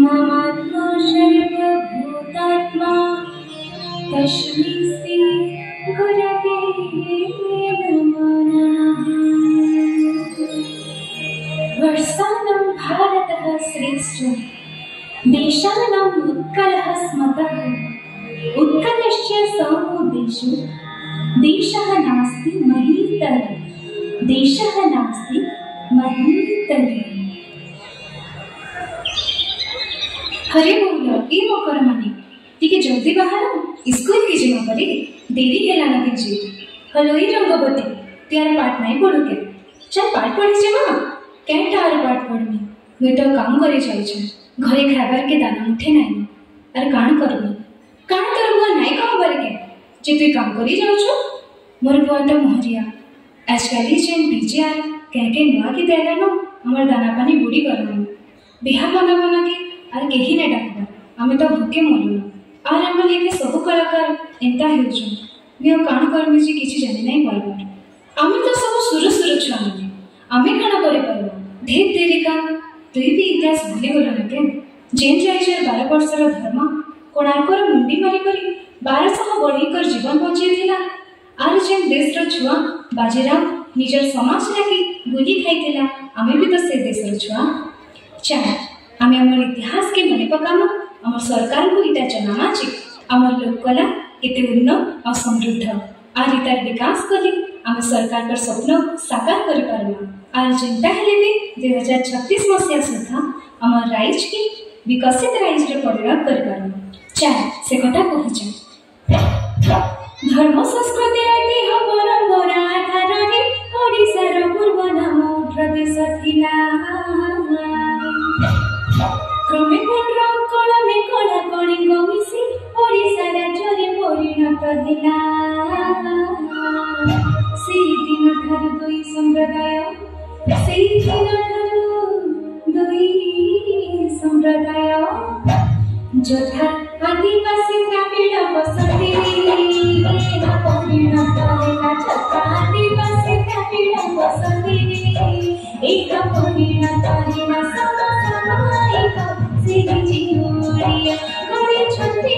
ममात्मा सर्वभूतात्मा तस्मै श्री गुरवे नमः। वर्षाणां भारतः श्रेष्ठः देशानाम् उत्कलः स्मतः। उत्कलस्य समो देशो देशः नास्ति महीतरः। देशः नास्ति महीतरः। हरे बोल ए मकर माने टिके जल्दी बाहर स्कूल के जिमा परे देरी हेला न दीजिए। हलो ई रंगवती त्यार पाठ नहीं पढ़ू के चल पाठ पढ़ी जे मां कैटा आर पाठ पढ़मी मुई तो काम करे जाई छ घरे खाबार के दाना उठे नहीं अरे काण करबी नहीं कहबार के जे तू काम करी जाऊ छ मोर बुआ तो मोहरिया आजकल जेन डीजेआर के नुआ के देला न हमर दाना पानी बुड़ी करनी बिहा बना के आर केही ने डाकबा आमे तो भूखे मरुन आर हम लेके सब कलाकार एंता हेउछु बियो काण करमी जे किछि जानि नहीं परबार आमे तो सब सुर छुआ माने आमे काण करे परबा ढेर देरी का तुई भी इतिहास भूली गलो न के जेन राइजर 12 वर्षर धर्म कोणार्कर मुंडी मारी करी 1200 बढ़ीकर जीवन बचे थिला आर जेन देशर छुआ बाजीराव निजर समाज लागी गुली खाइथिला आमे भी तो से देशर छुआ चाह आमे हमर इतिहास के मने पकामा हमर सरकार को इटा जनामा छी हमर लोककला केते उन्नत और समृद्ध आर इतार विकास करी आमे सरकार पर स्वप्न साकार करि पारमा आर चिंता हेले भी 2036 मसिया सुधा हमर राइज के विकसित राइज रे परिणत करि पारमा चाह से कथा कहूछ धर्म संस्कृति ऐतिह्य परंपरा आधारे ओडिशार पूर्व नाम प्रदेश थिला क्रमे कलमे कला कलिंग मिसी ओडिशा राज्य परिणत होला सेही दिन ठारू दुई संप्रदाय যথা আদিবাসী দ্রাবিড় বসতি পরিণত হেলা যথা আদিবাসী দ্রাবিড় বসতি এক পরিণত হেলা সমসাময়িক সেই চিড়িয়া গড়িছন্তি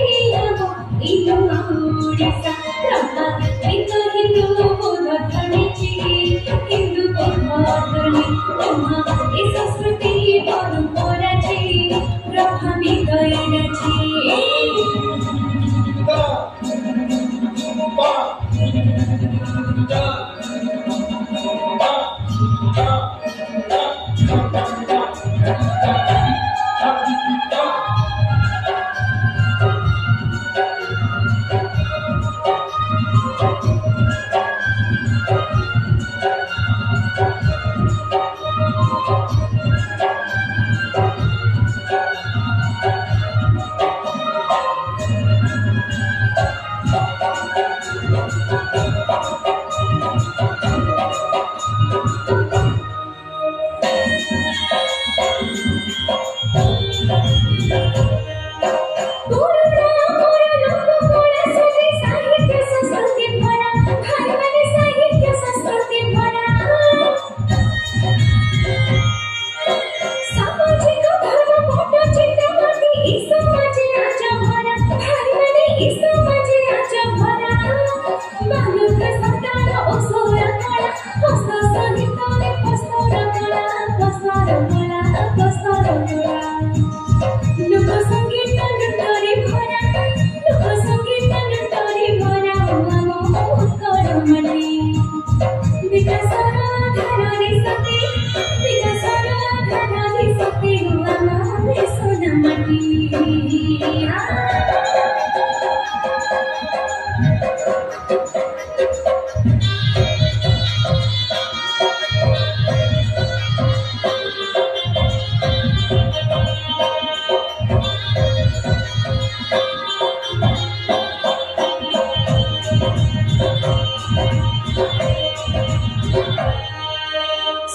এই ওড়িশা প্রভাবিত হিন্দু বৌদ্ধ ধরিছি হিন্দু বৌদ্ধ ধরি ব্রহ্মা এই সংস্কৃতি পরম্পরা प्रभावित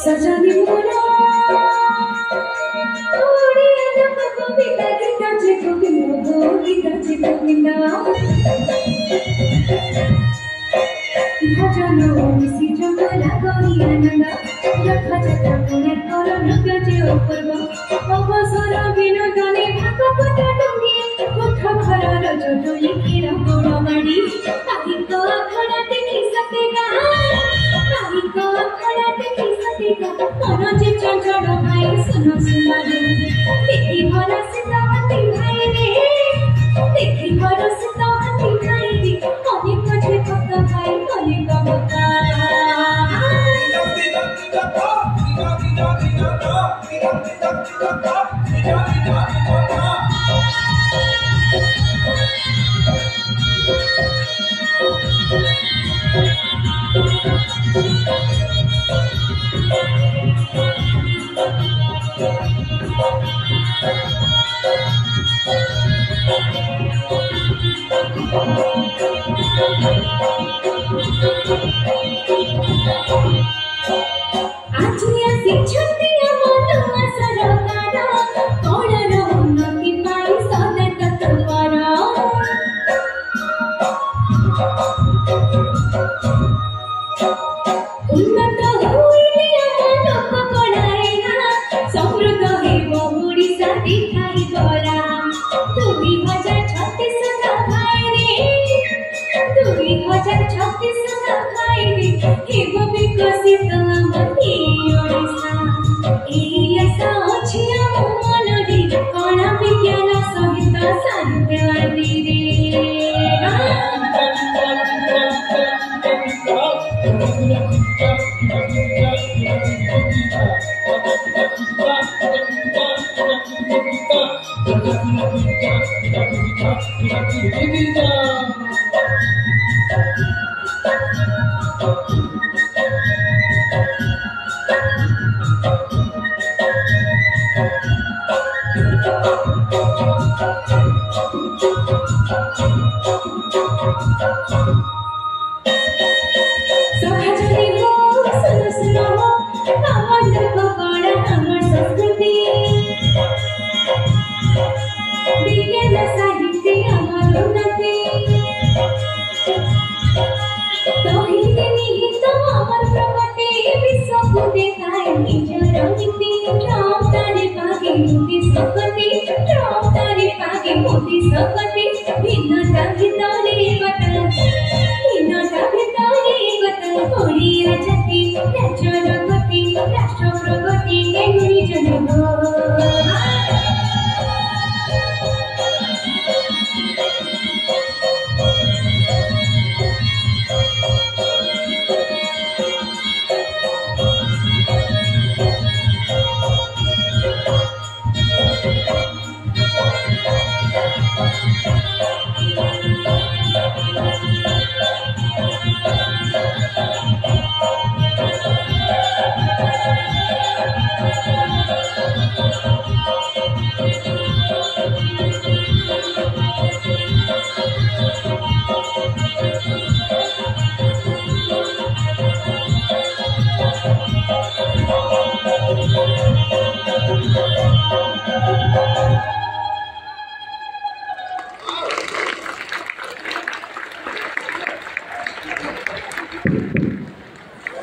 सजनी मोरा ओडिया लोक कविता गीता जे गोविंद गीता जे गोविंद भजन मिसी जगला जागरी आनंद रथयात्रा पुणे कर नृत्य जे अपूर्व अवसर विनोदने भागवत डुंगी कोठ घरर जोडोली खेर गोड़माड़ी काहिक अखड़ा देखी सकेगा काहिक अखड़ा देखी सकेगा मन जे चंचल भाई सुनो सुनो देखी भरा सीतावती भाई रे देखी भरा सीतावती भाई रे अनेक जे भक्त भाई अनेक भक्त आजिया शिक्षते मन सरकार कौन उन्नति पाई सदा तत्पर उन्नत होइले लोक कणाएगा समृद्ध हेबो ओडिशा देखाई गला 2036 का भाई रे 2036 का भाई रे हेबो विकसित आमती ओडिशा एई आशा अछि आम मनरे कणा विज्ञान सहित साहित्य आदि रे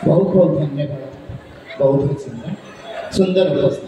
बहुत बहुत धन्यवाद। बहुत ही सुंदर सुंदर उपस्थित।